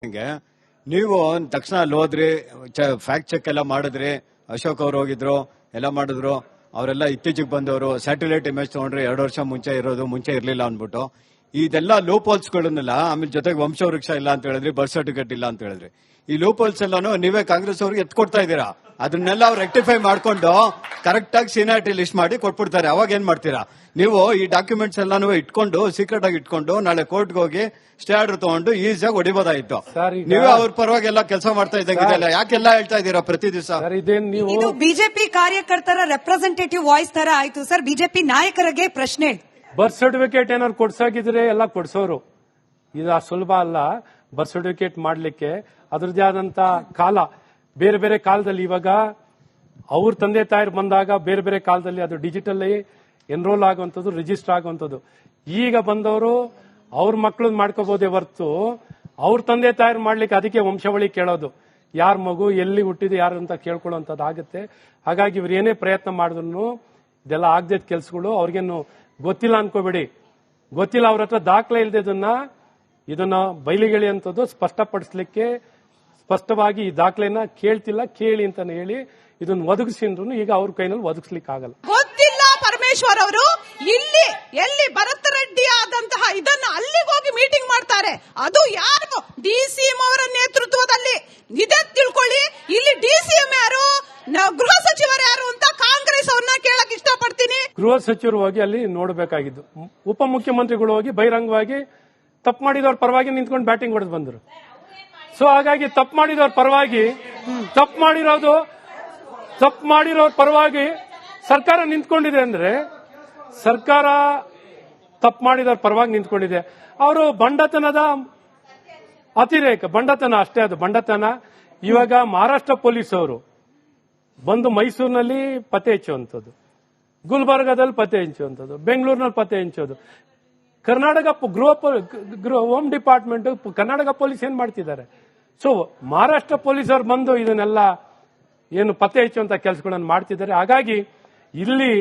ನೀವು ತಕ್ಷಣ ಅಲ್ಲಿ ಹೋದ್ರಿ, ಫ್ಯಾಕ್ಟ್ ಚೆಕ್ ಎಲ್ಲ ಮಾಡಿದ್ರಿ, ಅಶೋಕ್ ಅವ್ರು ಹೋಗಿದ್ರು, ಎಲ್ಲ ಮಾಡಿದ್ರು. ಅವರೆಲ್ಲ ಇತ್ತೀಚೆಗೆ ಬಂದವರು ಸ್ಯಾಟಲೈಟ್ ಇಮೇಜ್ ತಗೊಂಡ್ರಿ, 2 ವರ್ಷ ಮುಂಚೆ ಇರೋದು, ಮುಂಚೆ ಇರ್ಲಿಲ್ಲ ಅನ್ಬಿಟ್ಟು ಇದೆಲ್ಲ ಲೂಪ್ ಹೋಲ್ಸ್ಗಳನ್ನೆಲ್ಲ. ಆಮೇಲೆ ಜೊತೆಗೆ ವಂಶವೃಕ್ಷ ಇಲ್ಲ ಅಂತ ಹೇಳಿದ್ರಿ, ಬರ್ತ್ ಸರ್ಟಿಫಿಕೇಟ್ ಇಲ್ಲ ಅಂತ ಹೇಳಿದ್ರಿ. ಈ ಲೂಪ್ ಹೋಲ್ಸ್ ಎಲ್ಲಾನು ನೀವೇ ಕಾಂಗ್ರೆಸ್ ಅವ್ರಿಗೆ ಎತ್ಕೊಡ್ತಾ ಇದ್ದೀರಾ. ಅದನ್ನೆಲ್ಲ ಅವ್ರು ರೆಕ್ಟಿಫೈ ಮಾಡ್ಕೊಂಡು ಕರೆಕ್ಟ್ ಆಗಿ ಸೀನಿಯಾರಿಟಿ ಲಿಸ್ಟ್ ಮಾಡಿ ಕೊಟ್ಬಿಡ್ತಾರೆ. ಅವಾಗ ಏನ್ ಮಾಡ್ತೀರಾ ನೀವು? ಈ ಡಾಕ್ಯುಮೆಂಟ್ಸ್ ಎಲ್ಲಾನು ಇಟ್ಕೊಂಡು ಸೀಕ್ರೆಟ್ ಆಗಿ ಇಟ್ಕೊಂಡು ನಾಳೆ ಕೋರ್ಟ್ಗೆ ಹೋಗಿ ಸ್ಟೇ ಆರ್ಡರ್ ತಗೊಂಡು ಈಸಿಯಾಗಿ ಹೊಡಿಬೋದಾಯ್ತು. ನೀವೇ ಅವ್ರ ಪರವಾಗಿ ಎಲ್ಲ ಕೆಲಸ ಮಾಡ್ತಾ ಇದ್ದಂಗಿದೆಲ್ಲ ಯಾಕೆಲ್ಲ ಹೇಳ್ತಾ ಇದ್ದೀರಾ ಪ್ರತಿ ದಿವಸ? ಇದು ಬಿಜೆಪಿ ಕಾರ್ಯಕರ್ತರ ರೆಪ್ರೆಸೆಂಟೇಟಿವ್ ವಾಯ್ಸ್ ತರ ಆಯ್ತು ಸರ್. ಬಿಜೆಪಿ ನಾಯಕರಿಗೆ ಪ್ರಶ್ನೆ. ಬರ್ತ್ ಸರ್ಟಿಫಿಕೇಟ್ ಏನಾದ್ರು ಕೊಡ್ಸಾಕಿದ್ರೆ ಎಲ್ಲ ಕೊಡ್ಸೋರು. ಇದು ಸುಲಭ ಅಲ್ಲ ಬರ್ತ್ ಸರ್ಟಿಫಿಕೇಟ್ ಮಾಡ್ಲಿಕ್ಕೆ. ಅದ್ರದ್ದೇ ಆದಂತ ಕಾಲ, ಬೇರೆ ಬೇರೆ ಕಾಲದಲ್ಲಿ. ಇವಾಗ ಅವ್ರ ತಂದೆ ತಾಯರು ಬಂದಾಗ ಬೇರೆ ಬೇರೆ ಕಾಲದಲ್ಲಿ ಅದು ಡಿಜಿಟಲ್ ಎನ್ರೋಲ್ ಆಗುವಂಥದ್ದು, ರಿಜಿಸ್ಟರ್ ಆಗುವಂಥದ್ದು. ಈಗ ಬಂದವರು ಅವ್ರ ಮಕ್ಕಳನ್ನ ಮಾಡ್ಕೋಬಹುದೇ ಹೊರ್ತು ಅವ್ರ ತಂದೆ ತಾಯರು ಮಾಡ್ಲಿಕ್ಕೆ ಅದಕ್ಕೆ ವಂಶಾವಳಿ ಕೇಳೋದು, ಯಾರ ಮಗು ಎಲ್ಲಿ ಹುಟ್ಟಿದೆ ಯಾರು ಅಂತ ಕೇಳ್ಕೊಳ್ಳೋಂಥದ್ದು ಆಗುತ್ತೆ. ಹಾಗಾಗಿ ಇವ್ರು ಏನೇ ಪ್ರಯತ್ನ ಮಾಡಿದ್ರು ಇದೆಲ್ಲ ಆಗದೆ ಕೆಲಸಗಳು. ಅವ್ರಿಗೇನು ಗೊತ್ತಿಲ್ಲ ಅನ್ಕೋಬೇಡಿ. ಗೊತ್ತಿಲ್ಲ, ಅವ್ರ ಹತ್ರ ದಾಖಲೆ ಇದನ್ನ ಬಯಲಿಗೆಳಿ ಅಂತದ್ದು ಸ್ಪಷ್ಟಪಡಿಸಲಿಕ್ಕೆ ಸ್ಪಷ್ಟವಾಗಿ ಈ ದಾಖಲೆನ ಕೇಳ್ತಿಲ್ಲ, ಕೇಳಿ ಅಂತಾನೆ ಹೇಳಿ ಇದನ್ನ ಒದಗಿಸಿದ್ರು. ಈಗ ಅವ್ರ ಕೈನಲ್ಲಿ ಒದಗಿಸ್ಲಿಕ್ಕೆ ಆಗಲ್ಲ. ಗೊತ್ತಿಲ್ಲ ಪರಮೇಶ್ವರ್ ಅವರು ಇಲ್ಲಿ ಎಲ್ಲಿ ಭರತ್ ರೆಡ್ಡಿ ಆದಂತಹ ಇದನ್ನ ಅಲ್ಲಿಗೆ ಹೋಗಿ ಮೀಟಿಂಗ್ ಮಾಡ್ತಾರೆ. ಅದು ಯಾರು? ಡಿಸಿಎಂ ಅವರ ನೇತೃತ್ವದಲ್ಲಿ ಇದೇ ತಿಳ್ಕೊಳ್ಳಿ. ಇಲ್ಲಿ ಡಿಸಿಎಂ ಯಾರು, ಗೃಹ ಸಚಿವರು ಯಾರು ಅಂತ ಕಾಂಗ್ರೆಸ್ ಅವ್ರನ್ನ ಕೇಳಕ್ ಇಷ್ಟಪಡ್ತೀನಿ. ಗೃಹ ಸಚಿವರು ಹೋಗಿ ಅಲ್ಲಿ ನೋಡಬೇಕಾಗಿದ್ದು. ಉಪಮುಖ್ಯಮಂತ್ರಿಗಳು ಹೋಗಿ ಬಹಿರಂಗವಾಗಿ ತಪ್ಪು ಮಾಡಿದವ್ರ ಪರವಾಗಿ ನಿಂತ್ಕೊಂಡು ಬ್ಯಾಟಿಂಗ್ ಹೊಡೆದು ಬಂದರು. ಸೊ ಹಾಗಾಗಿ ತಪ್ಪು ಮಾಡಿದವ್ರ ಪರವಾಗಿ ಸರ್ಕಾರ ನಿಂತ್ಕೊಂಡಿದೆ ಅಂದ್ರೆ, ಸರ್ಕಾರ ತಪ್ಪು ಮಾಡಿದವ್ರ ಪರವಾಗಿ ನಿಂತ್ಕೊಂಡಿದೆ. ಅವರು ಬಂಡತನದ ಅತಿರೇಕ, ಬಂಡತನ ಅಷ್ಟೇ, ಅದು ಬಂಡತನ. ಇವಾಗ ಮಹಾರಾಷ್ಟ್ರ ಪೊಲೀಸ್ ಅವರು ಬಂದು ಮೈಸೂರಿನಲ್ಲಿ ಪತ್ತೆ ಹಚ್ಚುವಂಥದ್ದು, ಗುಲ್ಬರ್ಗಾದಲ್ಲಿ ಪತ್ತೆ ಹಚ್ಚುವಂಥದ್ದು, ಬೆಂಗಳೂರಿನಲ್ಲಿ ಪತ್ತೆ ಹಂಚೋದು. Karnataka home department, Karnataka police ಏನ್ ಮಾಡ್ತಿದ್ದಾರೆ? ಸೊ ಮಹಾರಾಷ್ಟ್ರ ಪೊಲೀಸ್ ಅವರು ಬಂದು ಇದನ್ನೆಲ್ಲ ಏನು ಪತ್ತೆ ಹಚ್ಚುವಂತ ಕೆಲಸಗಳನ್ನು ಮಾಡ್ತಿದ್ದಾರೆ. ಹಾಗಾಗಿ ಇಲ್ಲಿ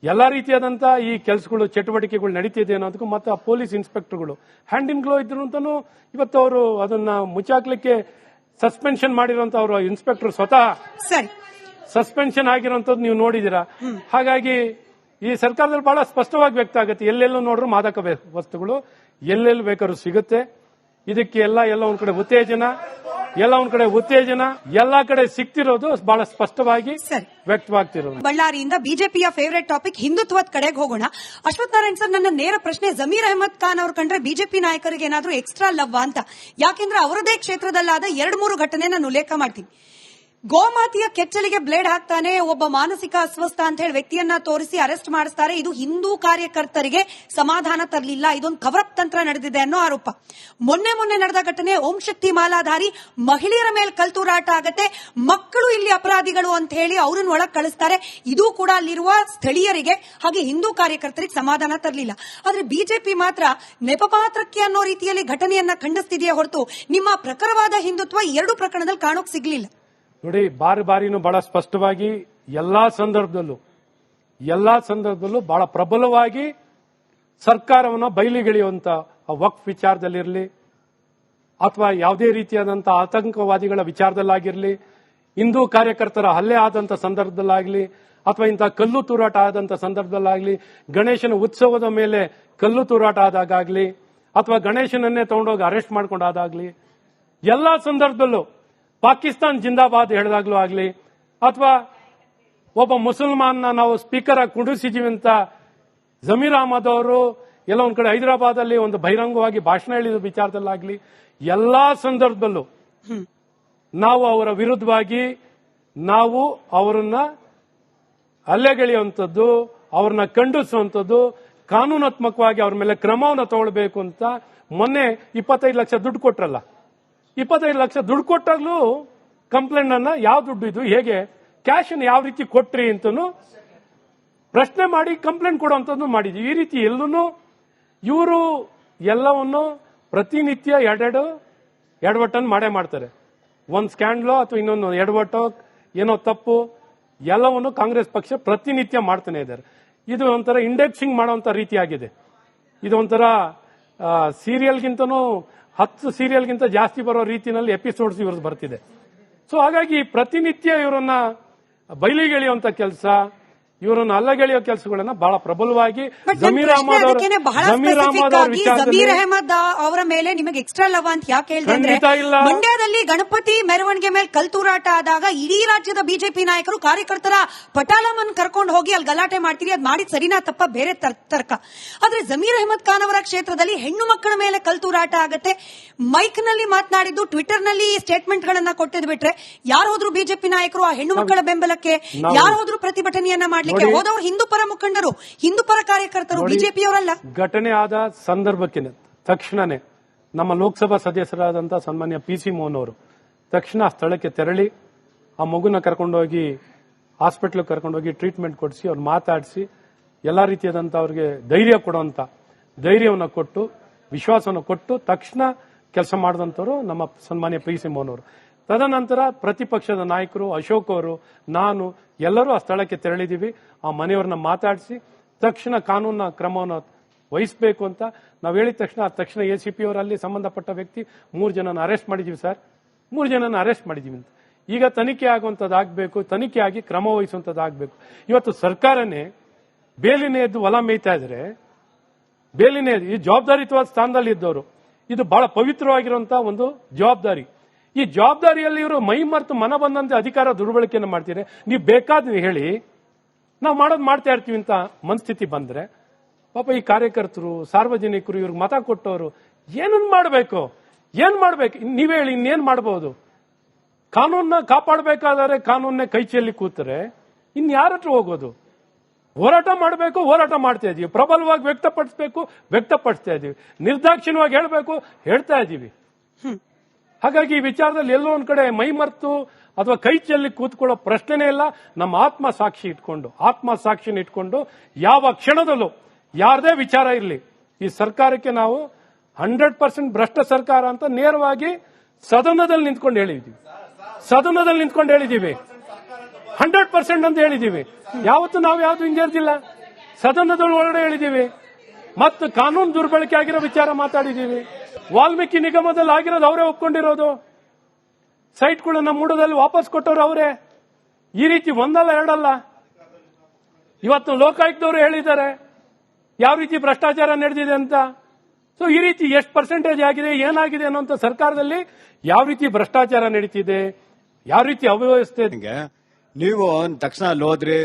ಎಲ್ಲಾ ರೀತಿಯಾದಂತ ಈ ಕೆಲಸಗಳು, ಚಟುವಟಿಕೆಗಳು ನಡೀತಿದೆ ಅನ್ನೋದಕ್ಕೂ ಮತ್ತೆ ಆ ಪೊಲೀಸ್ ಇನ್ಸ್ಪೆಕ್ಟರ್ಗಳು ಹ್ಯಾಂಡ್ ಇನ್ ಗ್ಲೋ ಇದ್ರು ಅಂತಾನು ಇವತ್ತು ಅವರು ಅದನ್ನ ಮುಚ್ಚಾಕ್ಲಿಕ್ಕೆ ಸಸ್ಪೆನ್ಷನ್ ಮಾಡಿರುವಂತ ಅವರು ಇನ್ಸ್ಪೆಕ್ಟರ್ ಸ್ವತಃ ಸಸ್ಪೆನ್ಷನ್ ಆಗಿರುವಂತದ್ದು ನೀವು ನೋಡಿದೀರಾ. ಹಾಗಾಗಿ ಈ ಸರ್ಕಾರದಲ್ಲಿ ಬಹಳ ಸ್ಪಷ್ಟವಾಗಿ ವ್ಯಕ್ತ ಆಗುತ್ತೆ. ಎಲ್ಲೆಲ್ಲೂ ನೋಡ್ರು ಮಾದಕ ವಸ್ತುಗಳು ಎಲ್ಲೆಲ್ಲಿ ಬೇಕಾದ್ರೂ ಸಿಗುತ್ತೆ. ಇದಕ್ಕೆ ಎಲ್ಲ ಒಂದ್ ಕಡೆ ಉತ್ತೇಜನ, ಎಲ್ಲಾ ಕಡೆ ಸಿಕ್ತಿರೋದು ಬಹಳ ಸ್ಪಷ್ಟವಾಗಿ ವ್ಯಕ್ತವಾಗ್ತಿರೋದು. ಬಳ್ಳಾರಿಯಿಂದ ಬಿಜೆಪಿಯ ಫೇವರೇಟ್ ಟಾಪಿಕ್ ಹಿಂದುತ್ವದ ಕಡೆಗೆ ಹೋಗೋಣ. ಅಶ್ವಥ್ ನಾರಾಯಣ್ ಸರ್, ನನ್ನ ನೇರ ಪ್ರಶ್ನೆ, ಜಮೀರ್ ಅಹಮದ್ ಖಾನ್ ಅವ್ರು ಕಂಡ್ರೆ ಬಿಜೆಪಿ ನಾಯಕರಿಗೆ ಏನಾದ್ರೂ ಎಕ್ಸ್ಟ್ರಾ ಲವ್ ಅಂತ? ಯಾಕೆಂದ್ರೆ ಅವರದೇ ಕ್ಷೇತ್ರದಲ್ಲಾದ 2-3 ಘಟನೆ ನಾನು ಉಲ್ಲೇಖ ಮಾಡ್ತೀನಿ. ಗೋಮಾತೆಯ ಕೆಚ್ಚಲಿಗೆ ಬ್ಲೇಡ್ ಹಾಕ್ತಾನೆ ಒಬ್ಬ ಮಾನಸಿಕ ಅಸ್ವಸ್ಥ ಅಂತ ಹೇಳಿ ವ್ಯಕ್ತಿಯನ್ನ ತೋರಿಸಿ ಅರೆಸ್ಟ್ ಮಾಡಿಸ್ತಾರೆ. ಇದು ಹಿಂದೂ ಕಾರ್ಯಕರ್ತರಿಗೆ ಸಮಾಧಾನ ತರಲಿಲ್ಲ, ಇದೊಂದು ಕವರಪ್ ತಂತ್ರ ನಡೆದಿದೆ ಅನ್ನೋ ಆರೋಪ. ಮೊನ್ನೆ ನಡೆದ ಘಟನೆ ಓಂ ಶಕ್ತಿ ಮಾಲಾಧಾರಿ ಮಹಿಳೆಯರ ಮೇಲೆ ಕಲ್ತೂರಾಟ ಆಗತ್ತೆ, ಮಕ್ಕಳು ಇಲ್ಲಿ ಅಪರಾಧಿಗಳು ಅಂತ ಹೇಳಿ ಅವ್ರನ್ನ ಒಳಗ್ ಕಳಿಸ್ತಾರೆ. ಇದು ಕೂಡ ಅಲ್ಲಿರುವ ಸ್ಥಳೀಯರಿಗೆ ಹಾಗೆ ಹಿಂದೂ ಕಾರ್ಯಕರ್ತರಿಗೆ ಸಮಾಧಾನ ತರಲಿಲ್ಲ. ಆದ್ರೆ ಬಿಜೆಪಿ ಮಾತ್ರ ನೆಪಪಾತ್ರಕ್ಕೆ ಅನ್ನೋ ರೀತಿಯಲ್ಲಿ ಘಟನೆಯನ್ನ ಖಂಡಿಸ್ತಿದೆಯೇ ಹೊರತು ನಿಮ್ಮ ಪ್ರಖರವಾದ ಹಿಂದುತ್ವ 2 ಪ್ರಕರಣದಲ್ಲಿ ಕಾಣೋಕ್ ಸಿಗ್ಲಿಲ್ಲ. ನೋಡಿ, ಬಾರಿನೂ ಬಹಳ ಸ್ಪಷ್ಟವಾಗಿ ಎಲ್ಲಾ ಸಂದರ್ಭದಲ್ಲೂ ಬಹಳ ಪ್ರಬಲವಾಗಿ ಸರ್ಕಾರವನ್ನ ಬಯಲಿಗೆಳೆಯುವಂತ ವಕ್ಫ್ ವಿಚಾರದಲ್ಲಿರಲಿ ಅಥವಾ ಯಾವುದೇ ರೀತಿಯಾದಂತಹ ಆತಂಕವಾದಿಗಳ ವಿಚಾರದಲ್ಲಾಗಿರಲಿ, ಹಿಂದೂ ಕಾರ್ಯಕರ್ತರ ಹಲ್ಲೆ ಆದಂತ ಸಂದರ್ಭದಲ್ಲಾಗಲಿ ಅಥವಾ ಇಂತಹ ಕಲ್ಲು ತೂರಾಟ ಆದಂತ ಸಂದರ್ಭದಲ್ಲಾಗಲಿ, ಗಣೇಶನ ಉತ್ಸವದ ಮೇಲೆ ಕಲ್ಲು ತೂರಾಟ ಆದಾಗಲಿ ಅಥವಾ ಗಣೇಶನನ್ನೇ ತಗೊಂಡೋಗಿ ಅರೆಸ್ಟ್ ಮಾಡ್ಕೊಂಡಾದಾಗ್ಲಿ, ಎಲ್ಲಾ ಸಂದರ್ಭದಲ್ಲೂ ಪಾಕಿಸ್ತಾನ್ ಜಿಂದಾಬಾದ್ ಹೇಳಿದಾಗ್ಲೂ ಆಗ್ಲಿ ಅಥವಾ ಒಬ್ಬ ಮುಸಲ್ಮಾನ್ನ ನಾವು ಸ್ಪೀಕರ್ ಆಗಿ ಕುಂಡಿಸಿದೀವಿ ಅಂತ ಜಮೀರ್ ಅಹಮದ್ ಅವರು ಎಲ್ಲ ಒಂದ್ ಕಡೆ ಹೈದರಾಬಾದ್ ಅಲ್ಲಿ ಒಂದು ಬಹಿರಂಗವಾಗಿ ಭಾಷಣ ಹೇಳಿದ ವಿಚಾರದಲ್ಲಾಗ್ಲಿ, ಎಲ್ಲಾ ಸಂದರ್ಭದಲ್ಲೂ ನಾವು ಅವರ ವಿರುದ್ಧವಾಗಿ ನಾವು ಅವರನ್ನ ಹಲ್ಲೆಗೆಳೆಯುವಂಥದ್ದು, ಅವ್ರನ್ನ ಖಂಡಿಸುವಂಥದ್ದು, ಕಾನೂನಾತ್ಮಕವಾಗಿ ಅವ್ರ ಮೇಲೆ ಕ್ರಮವನ್ನು ತಗೊಳ್ಬೇಕು ಅಂತ ಮೊನ್ನೆ 25 ಲಕ್ಷ ದುಡ್ಡು ಕೊಟ್ರಲ್ಲ, 25 ಲಕ್ಷ ದುಡ್ಡು ಕೊಟ್ಟಾಗ್ಲೂ ಕಂಪ್ಲೇಂಟ್ ಅನ್ನ ಯಾವ ದುಡ್ಡು ಇದು, ಹೇಗೆ ಕ್ಯಾಶ್ ಅನ್ನು ಯಾವ ರೀತಿ ಕೊಟ್ರಿ ಅಂತನೂ ಪ್ರಶ್ನೆ ಮಾಡಿ ಕಂಪ್ಲೇಂಟ್ ಕೊಡುವಂತದ್ದು ಮಾಡಿದ್ವಿ. ಈ ರೀತಿ ಎಲ್ಲೂ ಇವರು ಎಲ್ಲವನ್ನು ಪ್ರತಿನಿತ್ಯ ಎಡವಟ್ಟನ್ನು ಮಾಡೇ ಮಾಡ್ತಾರೆ. ಒಂದ್ ಸ್ಕ್ಯಾಂಡ್ಲೋ ಅಥವಾ ಇನ್ನೊಂದು ಎಡವಟ್ಟೋ ಏನೋ ತಪ್ಪು ಎಲ್ಲವನ್ನು ಕಾಂಗ್ರೆಸ್ ಪಕ್ಷ ಪ್ರತಿನಿತ್ಯ ಮಾಡ್ತಾನೆ ಇದ್ದಾರೆ. ಇದು ಒಂಥರ ಇಂಡೆಕ್ಸಿಂಗ್ ಮಾಡುವಂತ ರೀತಿಯಾಗಿದೆ. ಇದು ಒಂಥರ ಸೀರಿಯಲ್ಗಿಂತನೂ 10 ಸೀರಿಯಲ್ಗಿಂತ ಜಾಸ್ತಿ ಬರೋ ರೀತಿಯಲ್ಲಿ ಎಪಿಸೋಡ್ಸ್ ಇವ್ರದ್ದು ಬರ್ತಿದೆ. ಸೊ ಹಾಗಾಗಿ ಪ್ರತಿನಿತ್ಯ ಇವರನ್ನ ಬಯಲಿಗೆಳೆಯುವಂತ ಕೆಲಸ, ಇವರನ್ನು ಅಲ್ಲಗೆಳೆಯೋ ಕೆಲಸಗಳನ್ನ ಬಹಳ ಪ್ರಬಲವಾಗಿ ಜಮೀರ್ ಅಹಮದ್ ಜಮೀರ್ ಅಹಮದ್ ಅವರ ಮೇಲೆ ನಿಮಗೆ ಎಕ್ಸ್ಟ್ರಾ ಲವ್ ಅಂತ ಯಾಕೆ ಹೇಳಿದ್ರೆ ಖಂಡಿತ ಇಲ್ಲ. ಮಂಡ್ಯದಲ್ಲಿ ಗಣಪತಿ ಮೆರವಣಿಗೆ ಮೇಲೆ ಕಲ್ತೂರಾಟ ಆದಾಗ ಇಡೀ ರಾಜ್ಯದ ಬಿಜೆಪಿ ನಾಯಕರು ಕಾರ್ಯಕರ್ತರ ಪಟಾಳಮನ್ ಕರ್ಕೊಂಡು ಹೋಗಿ ಅಲ್ಲಿ ಗಲಾಟೆ ಮಾಡ್ತೀರಿ, ಅದ್ ಮಾಡಿದ್ ಸರಿನಾ ತಪ್ಪ ಬೇರೆ ತರ್ಕ. ಆದ್ರೆ ಜಮೀರ್ ಅಹಮದ್ ಖಾನ್ ಅವರ ಕ್ಷೇತ್ರದಲ್ಲಿ ಹೆಣ್ಣು ಮಕ್ಕಳ ಮೇಲೆ ಕಲ್ತೂರಾಟ ಆಗತ್ತೆ. ಮೈಕ್ ನಲ್ಲಿ ಮಾತನಾಡಿದ್ದು, ಟ್ವಿಟರ್ ನಲ್ಲಿ ಸ್ಟೇಟ್ಮೆಂಟ್ ಗಳನ್ನ ಕೊಟ್ಟಿದ್ ಬಿಟ್ರೆ ಯಾರು ಹೋದ್ರು ಬಿಜೆಪಿ ನಾಯಕರು ಆ ಹೆಣ್ಣು ಮಕ್ಕಳ ಬೆಂಬಲಕ್ಕೆ, ಯಾರು ಹೋದ್ರು ಪ್ರತಿಭಟನೆಯನ್ನ ಮಾಡ್ಲಿಕ್ಕೆ ಹೋದವರು ಹಿಂದೂ ಪರ ಮುಖಂಡರು, ಹಿಂದೂ ಪರ ಕಾರ್ಯಕರ್ತರು, ಬಿಜೆಪಿಯವರಲ್ಲ. ಘಟನೆ ಆದ ಸಂದರ್ಭಕ್ಕೆ ತಕ್ಷಣನೇ ನಮ್ಮ ಲೋಕಸಭಾ ಸದಸ್ಯರಾದಂತಹ ಸನ್ಮಾನ್ಯ PC ಮೋಹನ್ ಅವರು ತಕ್ಷಣ ಸ್ಥಳಕ್ಕೆ ತೆರಳಿ ಆ ಮಗುನ ಕರ್ಕೊಂಡೋಗಿ ಹಾಸ್ಪಿಟಲ್ ಕರ್ಕೊಂಡೋಗಿ ಟ್ರೀಟ್ಮೆಂಟ್ ಕೊಡಿಸಿ ಅವ್ರು ಮಾತಾಡಿಸಿ ಎಲ್ಲಾ ರೀತಿಯಾದಂತ ಅವ್ರಿಗೆ ಧೈರ್ಯ ಕೊಡುವಂತ ಧೈರ್ಯವನ್ನು ಕೊಟ್ಟು ವಿಶ್ವಾಸವನ್ನು ಕೊಟ್ಟು ತಕ್ಷಣ ಕೆಲಸ ಮಾಡಿದಂತವರು ನಮ್ಮ ಸನ್ಮಾನ್ಯ PC ಮೋಹನ್ ಅವರು. ತದನಂತರ ಪ್ರತಿಪಕ್ಷದ ನಾಯಕರು ಅಶೋಕ್ ಅವರು, ನಾನು ಎಲ್ಲರೂ ಆ ಸ್ಥಳಕ್ಕೆ ತೆರಳಿದೀವಿ. ಆ ಮನೆಯವರನ್ನ ಮಾತಾಡಿಸಿ ತಕ್ಷಣ ಕಾನೂನಿನ ಕ್ರಮವನ್ನು ವಹಿಸಬೇಕು ಅಂತ ನಾವು ಹೇಳಿದ ತಕ್ಷಣ ACP ಅವರಲ್ಲಿ ಸಂಬಂಧಪಟ್ಟ ವ್ಯಕ್ತಿ 3 ಜನನ ಅರೆಸ್ಟ್ ಮಾಡಿದೀವಿ ಸರ್, 3 ಜನನ ಅರೆಸ್ಟ್ ಮಾಡಿದೀವಿ ಅಂತ. ಈಗ ತನಿಖೆ ಆಗುವಂತದ್ದಾಗಬೇಕು, ತನಿಖೆ ಆಗಿ ಕ್ರಮ ವಹಿಸುವಂತದ್ದಾಗಬೇಕು. ಇವತ್ತು ಸರ್ಕಾರನೇ ಬೇಲಿನೇ ಎದ್ದು ಹೊಲ ಮೇಯ್ತಾ ಇದ್ರೆ, ಬೇಲಿನೇ ಈ ಜವಾಬ್ದಾರಿಯುತವಾದ ಸ್ಥಾನದಲ್ಲಿ ಇದ್ದವರು, ಇದು ಬಹಳ ಪವಿತ್ರವಾಗಿರುವಂತಹ ಒಂದು ಜವಾಬ್ದಾರಿ. ಈ ಜವಾಬ್ದಾರಿಯಲ್ಲಿ ಇವರು ಮೈ ಮರೆತು ಮನ ಬಂದಂತೆ ಅಧಿಕಾರ ದುರ್ಬಳಕೆಯನ್ನು ಮಾಡ್ತೀರಿ. ನೀವು ಬೇಕಾದ್ರೆ ಹೇಳಿ, ನಾವು ಮಾಡೋದು ಮಾಡ್ತಾ ಇರ್ತೀವಿ ಅಂತ ಮನಸ್ಥಿತಿ ಬಂದ್ರೆ ಪಾಪ ಈ ಕಾರ್ಯಕರ್ತರು, ಸಾರ್ವಜನಿಕರು, ಇವ್ರಿಗೆ ಮತ ಕೊಟ್ಟವರು ಏನನ್ ಮಾಡಬೇಕು, ಏನ್ ಮಾಡ್ಬೇಕು ನೀವೇ ಹೇಳಿ, ಇನ್ನೇನ್ ಮಾಡಬಹುದು? ಕಾನೂನನ್ನ ಕಾಪಾಡಬೇಕಾದರೆ ಕಾನೂನನ್ನೇ ಕೈ ಚೆಲ್ಲಿ ಕೂತರೆ ಇನ್ಯಾರ ಹತ್ರ ಹೋಗೋದು? ಹೋರಾಟ ಮಾಡಬೇಕು, ಹೋರಾಟ ಮಾಡ್ತಾ ಇದೀವಿ. ಪ್ರಬಲವಾಗಿ ವ್ಯಕ್ತಪಡಿಸ್ತಾ ಇದೀವಿ. ನಿರ್ದಾಕ್ಷಿಣ್ಯವಾಗಿ ಹೇಳಬೇಕು, ಹೇಳ್ತಾ ಇದೀವಿ. ಹಾಗಾಗಿ ಈ ವಿಚಾರದಲ್ಲಿ ಎಲ್ಲೋ ಒಂದ್ ಕಡೆ ಮೈ ಮರೆತು ಅಥವಾ ಕೈ ಚೆಲ್ಲಿ ಕೂತ್ಕೊಳ್ಳೋ ಪ್ರಶ್ನೆನೇ ಇಲ್ಲ. ನಮ್ಮ ಆತ್ಮಸಾಕ್ಷಿನ ಇಟ್ಕೊಂಡು ಯಾವ ಕ್ಷಣದಲ್ಲೂ ಯಾರದೇ ವಿಚಾರ ಇರಲಿ, ಈ ಸರ್ಕಾರಕ್ಕೆ ನಾವು 100% ಭ್ರಷ್ಟ ಸರ್ಕಾರ ಅಂತ ನೇರವಾಗಿ ಸದನದಲ್ಲಿ ನಿಂತ್ಕೊಂಡು ಹೇಳಿದೀವಿ. 100% ಅಂತ ಹೇಳಿದೀವಿ. ಯಾವತ್ತು ನಾವು ಯಾವ್ದು ಹಿಂಜರಿದಿಲ್ಲ. ಸದನದಲ್ಲಿ ಒಳಗಡೆ ಹೇಳಿದೀವಿ. ಮತ್ತು ಕಾನೂನು ದುರ್ಬಳಕೆ ಆಗಿರೋ ವಿಚಾರ ಮಾತಾಡಿದೀವಿ. ವಾಲ್ಮೀಕಿ ನಿಗಮದಲ್ಲಿ ಆಗಿರೋದು ಅವರೇ ಒಪ್ಕೊಂಡಿರೋದು. ಸೈಟ್ಗಳನ್ನ ಮೂಡದಲ್ಲಿ ವಾಪಸ್ ಕೊಟ್ಟವರು ಅವರೇ. ಈ ರೀತಿ ಒಂದಲ್ಲ ಎರಡಲ್ಲ. ಇವತ್ತು ಲೋಕಾಯುಕ್ತವರು ಹೇಳಿದ್ದಾರೆ ಯಾವ ರೀತಿ ಭ್ರಷ್ಟಾಚಾರ ನಡೆದಿದೆ ಅಂತ. ಸೊ ಈ ರೀತಿ ಎಷ್ಟು ಪರ್ಸೆಂಟೇಜ್ ಆಗಿದೆ, ಏನಾಗಿದೆ ಅನ್ನೋಂಥ ಸರ್ಕಾರದಲ್ಲಿ ಯಾವ ರೀತಿ ಭ್ರಷ್ಟಾಚಾರ ನಡೀತಿದೆ, ಯಾವ ರೀತಿ ಅವ್ಯವಸ್ಥೆ. ನೀವು ತಕ್ಷಣ ಅಲ್ಲಿ ಹೋದ್ರಿ,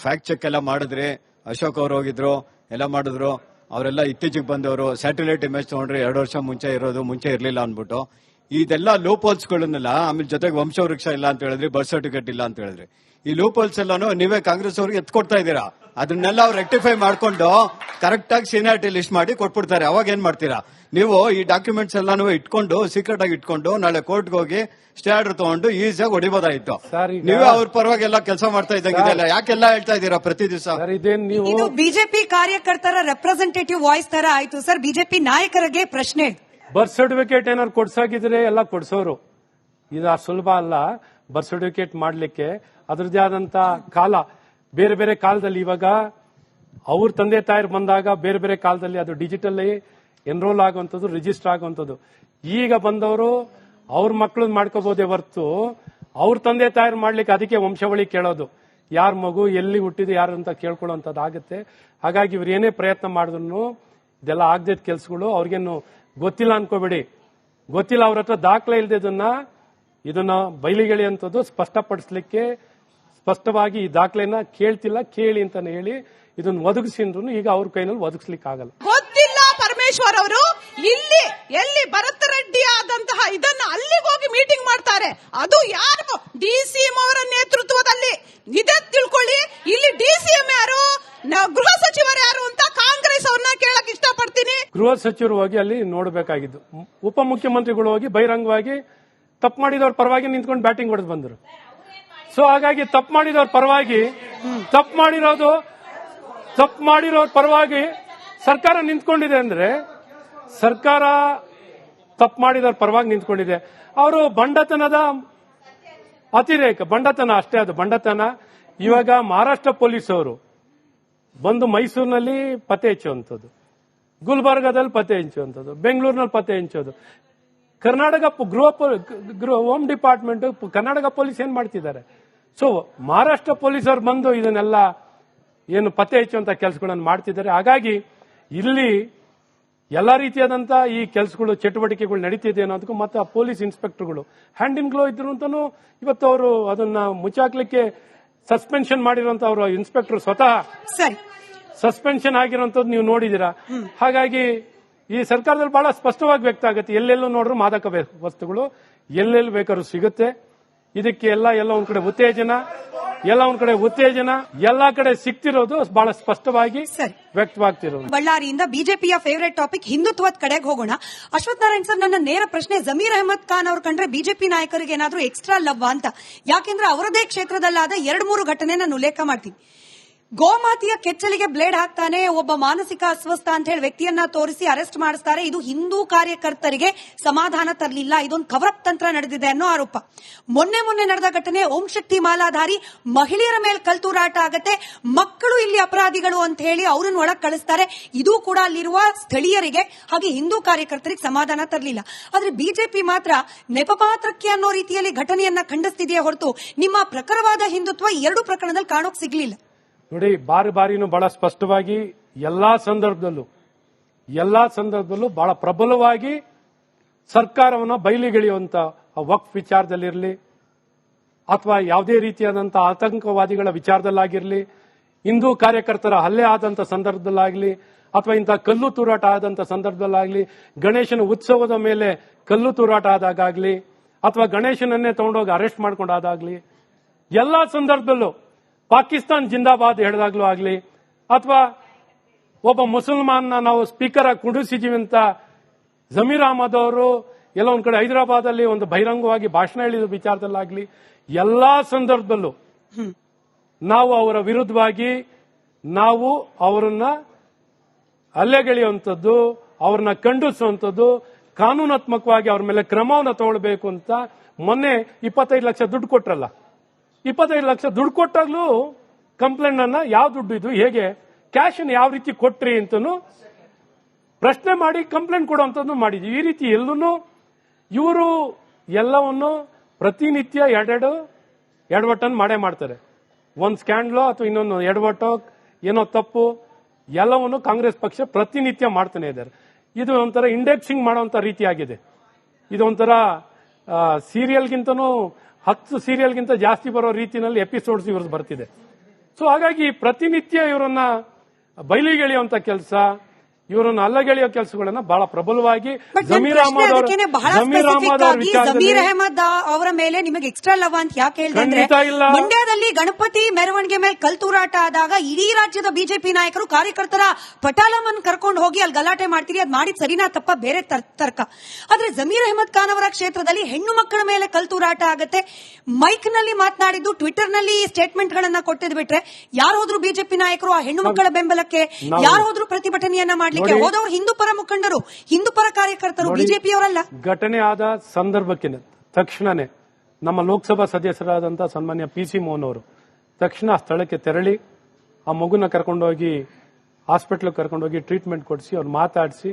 ಫ್ಯಾಕ್ಟ್ ಚೆಕ್ ಎಲ್ಲ ಮಾಡಿದ್ರಿ, ಅಶೋಕ್ ಅವರು ಹೋಗಿದ್ರು, ಎಲ್ಲ ಮಾಡಿದ್ರು. ಅವರೆಲ್ಲ ಇತ್ತೀಚೆಗೆ ಬಂದವರು ಸ್ಯಾಟಲೈಟ್ ಇಮೇಜ್ ತಗೊಂಡ್ರೆ 2 ವರ್ಷ ಮುಂಚೆ ಇರೋದು, ಮುಂಚೆ ಇರಲಿಲ್ಲ ಅಂದ್ಬಿಟ್ಟು ಇದೆಲ್ಲ ಲೂಪೋಲ್ಸ್ಗಳನ್ನೆಲ್ಲ, ಆಮೇಲೆ ಜೊತೆಗೆ ವಂಶವೃಕ್ಷ ಇಲ್ಲ ಅಂತ ಹೇಳಿದ್ರಿ, ಬರ್ತ್ ಸರ್ಟಿಫಿಕೇಟ್ ಇಲ್ಲ ಅಂತ ಹೇಳಿದ್ರಿ. ಈ ಲೂಪೋಲ್ಸ್ ಎಲ್ಲಾನು ನೀವೇ ಕಾಂಗ್ರೆಸ್ ಅವ್ರಿಗೆ ಎತ್ಕೊಡ್ತಾ ಇದ್ದೀರಾ. ಅದನ್ನೆಲ್ಲ ಅವ್ರು ರೆಕ್ಟಿಫೈ ಮಾಡ್ಕೊಂಡು ಕರೆಕ್ಟ್ ಆಗಿ ಸೀನಿಯಾರಿಟಿ ಲಿಸ್ಟ್ ಮಾಡಿ ಕೊಟ್ಬಿಡ್ತಾರೆ. ಅವಾಗ ಏನ್ ಮಾಡ್ತೀರಾ ನೀವು? ಈ ಡಾಕ್ಯುಮೆಂಟ್ಸ್ ಎಲ್ಲಾನು ಇಟ್ಕೊಂಡು ಸೀಕ್ರೆಟ್ ಆಗಿ ಇಟ್ಕೊಂಡು ನಾಳೆ ಕೋರ್ಟ್ಗೆ ಹೋಗಿ ಸ್ಟೇ ಆರ್ಡರ್ ತಗೊಂಡು ಈಸಿಯಾಗಿ ಹೊಡಿಬೋದಾಯ್ತು. ನೀವೇ ಅವ್ರ ಪರವಾಗಿ ಎಲ್ಲ ಕೆಲಸ ಮಾಡ್ತಾ ಇದ್ದಂಗಿದೆಲ್ಲ ಯಾಕೆಲ್ಲ ಹೇಳ್ತಾ ಇದ್ದೀರಾ ಪ್ರತಿ ದಿವಸ? ಇದು ಬಿಜೆಪಿ ಕಾರ್ಯಕರ್ತರ ರೆಪ್ರೆಸೆಂಟೇಟಿವ್ ವಾಯ್ಸ್ ತರ ಆಯ್ತು ಸರ್. ಬಿಜೆಪಿ ನಾಯಕರಿಗೆ ಪ್ರಶ್ನೆ, ಬರ್ತ್ ಸರ್ಟಿಫಿಕೇಟ್ ಏನಾದ್ರು ಕೊಡ್ಸಾಗಿದ್ರೆ ಎಲ್ಲ ಕೊಡ್ಸೋರು. ಇದು ಸುಲಭ ಅಲ್ಲ ಬರ್ತ್ ಸರ್ಟಿಫಿಕೇಟ್ ಮಾಡ್ಲಿಕ್ಕೆ. ಅದ್ರದ್ದೇ ಆದಂತ ಕಾಲ, ಬೇರೆ ಬೇರೆ ಕಾಲದಲ್ಲಿ. ಇವಾಗ ಅವ್ರ ತಂದೆ ತಾಯರು ಬಂದಾಗ ಬೇರೆ ಬೇರೆ ಕಾಲದಲ್ಲಿ ಅದು ಡಿಜಿಟಲ್ ಎನ್ರೋಲ್ ಆಗುವಂಥದ್ದು, ರಿಜಿಸ್ಟರ್ ಆಗುವಂಥದ್ದು. ಈಗ ಬಂದವರು ಅವ್ರ ಮಕ್ಕಳನ್ನ ಮಾಡ್ಕೋಬಹುದೇ ಹೊರತು ಅವ್ರ ತಂದೆ ತಾಯರು ಮಾಡ್ಲಿಕ್ಕೆ ಅದಕ್ಕೆ ವಂಶಾವಳಿ ಕೇಳೋದು, ಯಾರ ಮಗು ಎಲ್ಲಿ ಹುಟ್ಟಿದೆ ಯಾರು ಅಂತ ಕೇಳ್ಕೊಳ್ಳೋಂಥದ್ದು ಆಗುತ್ತೆ. ಹಾಗಾಗಿ ಇವ್ರು ಏನೇ ಪ್ರಯತ್ನ ಮಾಡಿದ್ರು ಇದೆಲ್ಲ ಆಗದೆ ಕೆಲಸಗಳು. ಅವ್ರಿಗೇನು ಗೊತ್ತಿಲ್ಲ ಅನ್ಕೋಬೇಡಿ. ಗೊತ್ತಿಲ್ಲ, ಅವ್ರ ಹತ್ರ ದಾಖಲೆ ಇದನ್ನ ಬಯಲಿಗೆಳಿ ಅಂತದ್ದು ಸ್ಪಷ್ಟಪಡಿಸಲಿಕ್ಕೆ ಸ್ಪಷ್ಟವಾಗಿ ಈ ದಾಖಲೆನ ಕೇಳ್ತಿಲ್ಲ, ಕೇಳಿ ಅಂತಾನೆ ಹೇಳಿ ಇದನ್ನ ಒದಗಿಸಿದ್ರು ಈಗ ಅವ್ರ ಕೈನಲ್ಲಿ ಒದಗಿಸ್ಲಿಕ್ಕೆ ಆಗಲ್ಲ. ಗೊತ್ತಿಲ್ಲ ಪರಮೇಶ್ವರ್ ಅವರು ಎಲ್ಲಿ ಭರತ್ ರೆಡ್ಡಿ ಆದಂತಹ ಇದನ್ನ ಅಲ್ಲಿಗೆ ಹೋಗಿ ಮೀಟಿಂಗ್ ಮಾಡ್ತಾರೆ. ಅದು ಯಾರು? DCM ಅವರ ನೇತೃತ್ವದಲ್ಲಿ. ಇದೇ ತಿಳ್ಕೊಳ್ಳಿ, ಇಲ್ಲಿ DCM ಯಾರು, ಗೃಹ ಸಚಿವರು ಯಾರು ಅಂತ ಕಾಂಗ್ರೆಸ್ ಅವ್ರನ್ನ ಕೇಳಕ್ ಇಷ್ಟಪಡ್ತೀನಿ. ಗೃಹ ಸಚಿವರು ಹೋಗಿ ಅಲ್ಲಿ ನೋಡಬೇಕಾಗಿದ್ದು, ಉಪಮುಖ್ಯಮಂತ್ರಿಗಳು ಹೋಗಿ ಬಹಿರಂಗವಾಗಿ ತಪ್ಪು ಮಾಡಿದವ್ರ ಪರವಾಗಿ ನಿಂತ್ಕೊಂಡು ಬ್ಯಾಟಿಂಗ್ ಹೊಡೆದು ಬಂದರು. ಸೊ ಹಾಗಾಗಿ ತಪ್ಪು ಮಾಡಿದವ್ರ ಪರವಾಗಿ ಸರ್ಕಾರ ನಿಂತ್ಕೊಂಡಿದೆ ಅಂದ್ರೆ, ಸರ್ಕಾರ ತಪ್ಪು ಮಾಡಿದವ್ರ ಪರವಾಗಿ ನಿಂತ್ಕೊಂಡಿದೆ. ಅವರು ಬಂಡತನದ ಅತಿರೇಕ, ಬಂಡತನ ಅಷ್ಟೇ, ಅದು ಬಂಡತನ. ಇವಾಗ ಮಹಾರಾಷ್ಟ್ರ ಪೊಲೀಸ್ ಅವರು ಬಂದು ಮೈಸೂರಿನಲ್ಲಿ ಪತ್ತೆ ಹಚ್ಚುವಂಥದ್ದು, ಗುಲ್ಬರ್ಗಾದಲ್ಲಿ ಪತ್ತೆ ಹಂಚುವಂಥದ್ದು, ಬೆಂಗಳೂರಿನಲ್ಲಿ ಪತ್ತೆ ಹಂಚೋದು. Karnataka home department, Karnataka police ಏನ್ ಮಾಡ್ತಿದ್ದಾರೆ? ಸೊ ಮಹಾರಾಷ್ಟ್ರ ಪೊಲೀಸರು ಬಂದು ಇದನ್ನೆಲ್ಲ ಏನು ಪತ್ತೆ ಹಚ್ಚುವಂತ ಕೆಲಸಗಳನ್ನು ಮಾಡ್ತಿದ್ದಾರೆ. ಹಾಗಾಗಿ ಇಲ್ಲಿ ಎಲ್ಲಾ ರೀತಿಯಾದಂತ ಈ ಕೆಲಸಗಳು, ಚಟುವಟಿಕೆಗಳು ನಡೀತಿದೆ ಅನ್ನೋದಕ್ಕೂ ಮತ್ತೆ ಆ ಪೊಲೀಸ್ ಇನ್ಸ್ಪೆಕ್ಟರ್ಗಳು ಹ್ಯಾಂಡ್ ಇನ್ ಗ್ಲೋ ಇದ್ರು ಅಂತಾನು ಇವತ್ತು ಅವರು ಅದನ್ನ ಮುಚ್ಚಾಕ್ಲಿಕ್ಕೆ ಸಸ್ಪೆನ್ಷನ್ ಮಾಡಿರುವಂತ ಅವರು ಇನ್ಸ್ಪೆಕ್ಟರ್ ಸ್ವತಃ ಸರಿ ಸಸ್ಪೆನ್ಷನ್ ಆಗಿರುವಂತದ್ದು ನೀವು ನೋಡಿದೀರಾ. ಹಾಗಾಗಿ ಈ ಸರ್ಕಾರದಲ್ಲಿ ಬಹಳ ಸ್ಪಷ್ಟವಾಗಿ ವ್ಯಕ್ತ ಆಗುತ್ತೆ. ಎಲ್ಲೆಲ್ಲೂ ನೋಡ್ರು ಮಾದಕ ವಸ್ತುಗಳು ಎಲ್ಲೆಲ್ಲಿ ಬೇಕಾದ್ರೂ ಸಿಗುತ್ತೆ. ಇದಕ್ಕೆ ಎಲ್ಲ ಒಂದ್ ಕಡೆ ಉತ್ತೇಜನ, ಎಲ್ಲಾ ಕಡೆ ಸಿಗ್ತಿರೋದು ಬಹಳ ಸ್ಪಷ್ಟವಾಗಿ ವ್ಯಕ್ತವಾಗ್ತಿರೋದು. ಬಳ್ಳಾರಿಯಿಂದ ಬಿಜೆಪಿಯ ಫೇವರೇಟ್ ಟಾಪಿಕ್ ಹಿಂದುತ್ವದ ಕಡೆಗೆ ಹೋಗೋಣ. ಅಶ್ವಥ್ ನಾರಾಯಣ್ ಸರ್, ನನ್ನ ನೇರ ಪ್ರಶ್ನೆ, ಜಮೀರ್ ಅಹಮದ್ ಖಾನ್ ಅವ್ರು ಕಂಡ್ರೆ ಬಿಜೆಪಿ ನಾಯಕರಿಗೆ ಏನಾದ್ರೂ ಎಕ್ಸ್ಟ್ರಾ ಲವ್ ಅಂತ? ಯಾಕೆಂದ್ರೆ ಅವರದೇ ಕ್ಷೇತ್ರದಲ್ಲಾದ 2-3 ಘಟನೆ ನಾನು ಉಲ್ಲೇಖ ಮಾಡ್ತೀನಿ. ಗೋಮಾತೆಯ ಕೆಚ್ಚಲಿಗೆ ಬ್ಲೇಡ್ ಹಾಕ್ತಾನೆ ಒಬ್ಬ ಮಾನಸಿಕ ಅಸ್ವಸ್ಥ ಅಂತ ಹೇಳಿ ವ್ಯಕ್ತಿಯನ್ನ ತೋರಿಸಿ ಅರೆಸ್ಟ್ ಮಾಡಿಸ್ತಾರೆ. ಇದು ಹಿಂದೂ ಕಾರ್ಯಕರ್ತರಿಗೆ ಸಮಾಧಾನ ತರಲಿಲ್ಲ, ಇದೊಂದು ಕವರಪ್ ತಂತ್ರ ನಡೆದಿದೆ ಅನ್ನೋ ಆರೋಪ. ಮೊನ್ನೆ ನಡೆದ ಘಟನೆ ಓಂ ಶಕ್ತಿ ಮಾಲಾಧಾರಿ ಮಹಿಳೆಯರ ಮೇಲೆ ಕಲ್ತೂರಾಟ ಆಗತ್ತೆ, ಮಕ್ಕಳು ಇಲ್ಲಿ ಅಪರಾಧಿಗಳು ಅಂತ ಹೇಳಿ ಅವ್ರನ್ನ ಒಳಗ್ ಕಳಿಸ್ತಾರೆ. ಇದು ಕೂಡ ಅಲ್ಲಿರುವ ಸ್ಥಳೀಯರಿಗೆ ಹಾಗೆ ಹಿಂದೂ ಕಾರ್ಯಕರ್ತರಿಗೆ ಸಮಾಧಾನ ತರಲಿಲ್ಲ. ಆದ್ರೆ ಬಿಜೆಪಿ ಮಾತ್ರ ನೆಪಮಾತ್ರಕ್ಕೆ ಅನ್ನೋ ರೀತಿಯಲ್ಲಿ ಘಟನೆಯನ್ನ ಖಂಡಿಸ್ತಿದೆಯೇ ಹೊರತು ನಿಮ್ಮ ಪ್ರಖರವಾದ ಹಿಂದುತ್ವ 2 ಪ್ರಕರಣದಲ್ಲಿ ಕಾಣೋಕ್ ಸಿಗ್ಲಿಲ್ಲ. ನೋಡಿ, ಬಾರಿನೂ ಬಹಳ ಸ್ಪಷ್ಟವಾಗಿ ಎಲ್ಲಾ ಸಂದರ್ಭದಲ್ಲೂ ಬಹಳ ಪ್ರಬಲವಾಗಿ ಸರ್ಕಾರವನ್ನ ಬಯಲಿಗೆಳೆಯುವಂತ ವಕ್ಫ್ ವಿಚಾರದಲ್ಲಿರಲಿ ಅಥವಾ ಯಾವುದೇ ರೀತಿಯಾದಂತಹ ಆತಂಕವಾದಿಗಳ ವಿಚಾರದಲ್ಲಾಗಿರಲಿ, ಹಿಂದೂ ಕಾರ್ಯಕರ್ತರ ಹಲ್ಲೆ ಆದಂತ ಸಂದರ್ಭದಲ್ಲಾಗಲಿ ಅಥವಾ ಇಂತಹ ಕಲ್ಲು ತೂರಾಟ ಆದಂತ ಸಂದರ್ಭದಲ್ಲಾಗಲಿ, ಗಣೇಶನ ಉತ್ಸವದ ಮೇಲೆ ಕಲ್ಲು ತೂರಾಟ ಆದಾಗಲಿ ಅಥವಾ ಗಣೇಶನನ್ನೇ ತಗೊಂಡೋಗಿ ಅರೆಸ್ಟ್ ಮಾಡ್ಕೊಂಡಾದಾಗ್ಲಿ, ಎಲ್ಲಾ ಸಂದರ್ಭದಲ್ಲೂ ಪಾಕಿಸ್ತಾನ್ ಜಿಂದಾಬಾದ್ ಹೇಳಿದಾಗ್ಲೂ ಆಗ್ಲಿ ಅಥವಾ ಒಬ್ಬ ಮುಸಲ್ಮಾನ್ನ ನಾವು ಸ್ಪೀಕರ್ ಆಗಿ ಕುಂಡಿಸಿದೀವಿ ಅಂತ ಜಮೀರ್ ಅಹಮದ್ ಅವರು ಎಲ್ಲ ಒಂದ್ ಕಡೆ ಹೈದರಾಬಾದ್ ಅಲ್ಲಿ ಒಂದು ಬಹಿರಂಗವಾಗಿ ಭಾಷಣ ಹೇಳಿದ ವಿಚಾರದಲ್ಲಾಗ್ಲಿ, ಎಲ್ಲಾ ಸಂದರ್ಭದಲ್ಲೂ ನಾವು ಅವರ ವಿರುದ್ಧವಾಗಿ ನಾವು ಅವರನ್ನ ಹಲ್ಲೆಗೆಳೆಯುವಂಥದ್ದು, ಅವ್ರನ್ನ ಖಂಡಿಸುವಂಥದ್ದು, ಕಾನೂನಾತ್ಮಕವಾಗಿ ಅವ್ರ ಮೇಲೆ ಕ್ರಮವನ್ನು ತಗೊಳ್ಬೇಕು ಅಂತ ಮೊನ್ನೆ 25 ಲಕ್ಷ ದುಡ್ಡು ಕೊಟ್ರಲ್ಲ, 25 ಲಕ್ಷ ದುಡ್ಡು ಕೊಟ್ಟಾಗ್ಲೂ ಕಂಪ್ಲೇಂಟ್ ಅನ್ನ ಯಾವ ದುಡ್ಡು ಇದು, ಹೇಗೆ ಕ್ಯಾಶ್ ಅನ್ನು ಯಾವ ರೀತಿ ಕೊಟ್ರಿ ಅಂತನೂ ಪ್ರಶ್ನೆ ಮಾಡಿ ಕಂಪ್ಲೇಂಟ್ ಕೊಡುವಂತದ್ದು ಮಾಡಿದ್ವಿ. ಈ ರೀತಿ ಎಲ್ಲೂ ಇವರು ಎಲ್ಲವನ್ನು ಪ್ರತಿನಿತ್ಯ ಎಡವಟ್ಟನ್ನು ಮಾಡೇ ಮಾಡ್ತಾರೆ. ಒಂದ್ ಸ್ಕ್ಯಾಂಡ್ಲೋ ಅಥವಾ ಇನ್ನೊಂದು ಎಡವಟ್ಟೋ ಏನೋ ತಪ್ಪು ಎಲ್ಲವನ್ನು ಕಾಂಗ್ರೆಸ್ ಪಕ್ಷ ಪ್ರತಿನಿತ್ಯ ಮಾಡ್ತಾನೆ ಇದ್ದಾರೆ. ಇದು ಒಂಥರ ಇಂಡೆಕ್ಸಿಂಗ್ ಮಾಡುವಂತ ರೀತಿ ಆಗಿದೆ. ಇದು ಒಂಥರ ಸೀರಿಯಲ್ಗಿಂತನೂ 10 ಸೀರಿಯಲ್ಗಿಂತ ಜಾಸ್ತಿ ಬರೋ ರೀತಿಯಲ್ಲಿ ಎಪಿಸೋಡ್ಸ್ ಇವ್ರದ್ದು ಬರ್ತಿದೆ. ಸೊ ಹಾಗಾಗಿ ಪ್ರತಿನಿತ್ಯ ಇವರನ್ನ ಬಯಲಿಗೆಳೆಯುವಂತ ಕೆಲಸ, ಇವರನ್ನು ಅಲ್ಲಗೆಳೆಯೋ ಕೆಲಸಗಳನ್ನ ಬಹಳ ಪ್ರಬಲವಾಗಿ ಜಮೀರ್ ಅಹಮದ್ ಅವರ ಮೇಲೆ ನಿಮಗೆ ಎಕ್ಸ್ಟ್ರಾ ಲವ್ ಅಂತ ಯಾಕೆ ಹೇಳಿದ್ರೆ, ಮಂಡ್ಯದಲ್ಲಿ ಗಣಪತಿ ಮೆರವಣಿಗೆ ಮೇಲೆ ಕಲ್ತೂರಾಟ ಆದಾಗ ಇಡೀ ರಾಜ್ಯದ ಬಿಜೆಪಿ ನಾಯಕರು ಕಾರ್ಯಕರ್ತರ ಪಟಾಲಮನ್ ಕರ್ಕೊಂಡು ಹೋಗಿ ಅಲ್ಲಿ ಗಲಾಟೆ ಮಾಡ್ತೀರಿ, ಅದ್ ಮಾಡಿದ್ ಸರಿನಾ ತಪ್ಪ ಬೇರೆ ತರ್ಕ. ಆದ್ರೆ ಜಮೀರ್ ಅಹಮದ್ ಖಾನ್ ಅವರ ಕ್ಷೇತ್ರದಲ್ಲಿ ಹೆಣ್ಣು ಮಕ್ಕಳ ಮೇಲೆ ಕಲ್ತೂರಾಟ ಆಗತ್ತೆ, ಮೈಕ್ ನಲ್ಲಿ ಮಾತನಾಡಿದ್ದು, ಟ್ವಿಟರ್ ನಲ್ಲಿ ಸ್ಟೇಟ್ಮೆಂಟ್ ಗಳನ್ನ ಕೊಟ್ಟಿದ್ ಬಿಟ್ರೆ ಯಾರು ಹೋದ್ರು ಬಿಜೆಪಿ ನಾಯಕರು ಆ ಹೆಣ್ಣು ಮಕ್ಕಳ ಬೆಂಬಲಕ್ಕೆ, ಯಾರು ಹೋದ್ರು ಪ್ರತಿಭಟನೆಯನ್ನ ಮಾಡ್ಲಿಕ್ಕೆ ಹೋದವರು ಹಿಂದೂ ಪರ ಮುಖಂಡರು, ಹಿಂದೂ ಪರ ಕಾರ್ಯಕರ್ತರು, ಬಿಜೆಪಿಯವರಲ್ಲ. ಘಟನೆ ಆದ ಸಂದರ್ಭಕ್ಕೆ ತಕ್ಷಣನೇ ನಮ್ಮ ಲೋಕಸಭಾ ಸದಸ್ಯರಾದಂತಹ ಸನ್ಮಾನ್ಯ PC ಮೋಹನ್ ಅವರು ತಕ್ಷಣ ಸ್ಥಳಕ್ಕೆ ತೆರಳಿ ಆ ಮಗುನ ಕರ್ಕೊಂಡೋಗಿ ಹಾಸ್ಪಿಟಲ್ ಕರ್ಕೊಂಡೋಗಿ ಟ್ರೀಟ್ಮೆಂಟ್ ಕೊಡಿಸಿ ಅವ್ರು ಮಾತಾಡಿಸಿ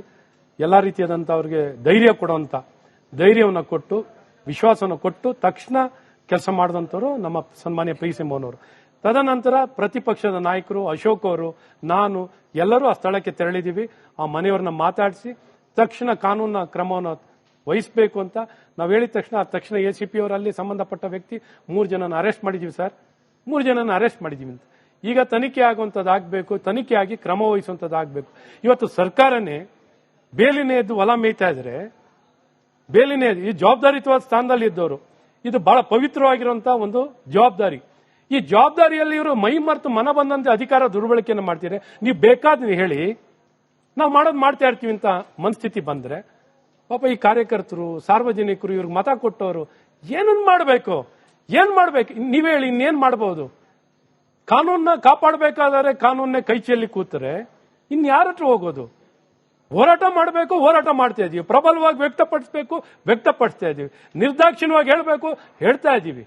ಎಲ್ಲಾ ರೀತಿಯಾದಂತ ಅವ್ರಿಗೆ ಧೈರ್ಯ ಕೊಡುವಂತ ಧೈರ್ಯವನ್ನು ಕೊಟ್ಟು ವಿಶ್ವಾಸವನ್ನು ಕೊಟ್ಟು ತಕ್ಷಣ ಕೆಲಸ ಮಾಡಿದಂತವರು ನಮ್ಮ ಸನ್ಮಾನ್ಯ PC ಮೋಹನ್ ಅವರು. ತದನಂತರ ಪ್ರತಿಪಕ್ಷದ ನಾಯಕರು ಅಶೋಕ್ ಅವರು, ನಾನು ಎಲ್ಲರೂ ಆ ಸ್ಥಳಕ್ಕೆ ತೆರಳಿದೀವಿ. ಆ ಮನೆಯವರನ್ನ ಮಾತಾಡಿಸಿ ತಕ್ಷಣ ಕಾನೂನಿನ ಕ್ರಮವನ್ನು ವಹಿಸಬೇಕು ಅಂತ ನಾವು ಹೇಳಿದ ತಕ್ಷಣ ACP ಅವರಲ್ಲಿ ಸಂಬಂಧಪಟ್ಟ ವ್ಯಕ್ತಿ 3 ಜನನ ಅರೆಸ್ಟ್ ಮಾಡಿದೀವಿ ಸರ್, 3 ಜನನ ಅರೆಸ್ಟ್ ಮಾಡಿದೀವಿ ಅಂತ. ಈಗ ತನಿಖೆ ಆಗುವಂತದ್ದಾಗಬೇಕು, ತನಿಖೆಯಾಗಿ ಕ್ರಮ ವಹಿಸುವಂತದ್ದಾಗಬೇಕು. ಇವತ್ತು ಸರ್ಕಾರನೇ ಬೇಲಿನೇ ಎದ್ದು ಹೊಲ ಮೇಯ್ತಾ ಇದ್ರೆ, ಬೇಲಿನೇ ಈ ಜವಾಬ್ದಾರಿಯುತವಾದ ಸ್ಥಾನದಲ್ಲಿ ಇದ್ದವರು, ಇದು ಬಹಳ ಪವಿತ್ರವಾಗಿರುವಂತಹ ಒಂದು ಜವಾಬ್ದಾರಿ. ಈ ಜವಾಬ್ದಾರಿಯಲ್ಲಿ ಇವರು ಮೈ ಮರೆತು ಮನ ಬಂದಂತೆ ಅಧಿಕಾರ ದುರ್ಬಳಕೆಯನ್ನು ಮಾಡ್ತೀರಿ. ನೀವು ಬೇಕಾದ್ರೆ ಹೇಳಿ, ನಾವು ಮಾಡೋದು ಮಾಡ್ತಾ ಇರ್ತೀವಿ ಅಂತ ಮನಸ್ಥಿತಿ ಬಂದ್ರೆ ಪಾಪ ಈ ಕಾರ್ಯಕರ್ತರು, ಸಾರ್ವಜನಿಕರು, ಇವ್ರಿಗೆ ಮತ ಕೊಟ್ಟವರು ಏನ್ ಮಾಡಬೇಕು? ನೀವೇ ಹೇಳಿ, ಇನ್ನೇನ್ ಮಾಡಬಹುದು? ಕಾನೂನನ್ನ ಕಾಪಾಡಬೇಕಾದ್ರೆ ಕಾನೂನನ್ನೇ ಕೈ ಚೆಲ್ಲಿ ಕೂತರೆ ಇನ್ಯಾರ ಹತ್ರ ಹೋಗೋದು? ಹೋರಾಟ ಮಾಡಬೇಕು, ಹೋರಾಟ ಮಾಡ್ತಾ ಇದೀವಿ. ಪ್ರಬಲವಾಗಿ ವ್ಯಕ್ತಪಡಿಸಬೇಕು, ವ್ಯಕ್ತಪಡಿಸ್ತಾ ಇದೀವಿ. ನಿರ್ದಾಕ್ಷಿಣ್ಯವಾಗಿ ಹೇಳ್ಬೇಕು, ಹೇಳ್ತಾ ಇದೀವಿ.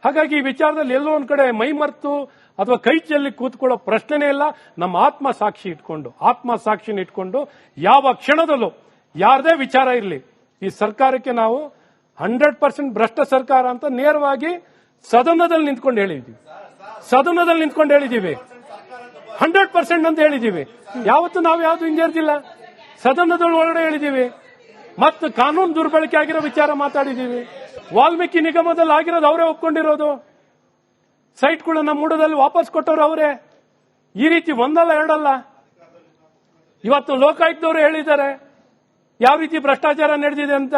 ಹಾಗಾಗಿ ಈ ವಿಚಾರದಲ್ಲಿ ಎಲ್ಲೋ ಒಂದ್ ಕಡೆ ಮೈ ಮರೆತು ಅಥವಾ ಕೈ ಚೆಲ್ಲಿ ಕೂತ್ಕೊಳ್ಳೋ ಪ್ರಶ್ನೆನೇ ಇಲ್ಲ. ನಮ್ಮ ಆತ್ಮಸಾಕ್ಷಿನ ಇಟ್ಕೊಂಡು ಯಾವ ಕ್ಷಣದಲ್ಲೂ ಯಾರದೇ ವಿಚಾರ ಇರಲಿ ಈ ಸರ್ಕಾರಕ್ಕೆ ನಾವು 100% ಭ್ರಷ್ಟ ಸರ್ಕಾರ ಅಂತ ನೇರವಾಗಿ ಸದನದಲ್ಲಿ ನಿಂತ್ಕೊಂಡು ಹೇಳಿದ್ದೀವಿ. 100% ಅಂತ ಹೇಳಿದ್ದೀವಿ. ಯಾವತ್ತು ನಾವು ಯಾವ್ದು ಹಿಂಜರಿದಿಲ್ಲ. ಸದನದಲ್ಲಿ ಒಳಗಡೆ ಹೇಳಿದ್ದೀವಿ. ಮತ್ತು ಕಾನೂನು ದುರ್ಬಳಕೆ ಆಗಿರೋ ವಿಚಾರ ಮಾತಾಡಿದ್ದೀವಿ. ವಾಲ್ಮೀಕಿ ನಿಗಮದಲ್ಲಿ ಆಗಿರೋದು ಅವರೇ ಒಪ್ಕೊಂಡಿರೋದು. ಸೈಟ್ಗಳನ್ನ ಮೂಡದಲ್ಲಿ ವಾಪಸ್ ಕೊಟ್ಟವರು ಅವರೇ. ಈ ರೀತಿ ಒಂದಲ್ಲ ಎರಡಲ್ಲ. ಇವತ್ತು ಲೋಕಾಯುಕ್ತವರು ಹೇಳಿದ್ದಾರೆ ಯಾವ ರೀತಿ ಭ್ರಷ್ಟಾಚಾರ ನಡೆದಿದೆ ಅಂತ.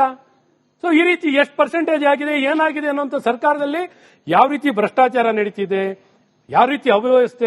ಸೊ ಈ ರೀತಿ ಎಷ್ಟು ಪರ್ಸೆಂಟೇಜ್ ಆಗಿದೆ, ಏನಾಗಿದೆ ಅನ್ನೋಂಥ ಸರ್ಕಾರದಲ್ಲಿ ಯಾವ ರೀತಿ ಭ್ರಷ್ಟಾಚಾರ ನಡೀತಿದೆ, ಯಾವ ರೀತಿ ಅವ್ಯವಸ್ಥೆ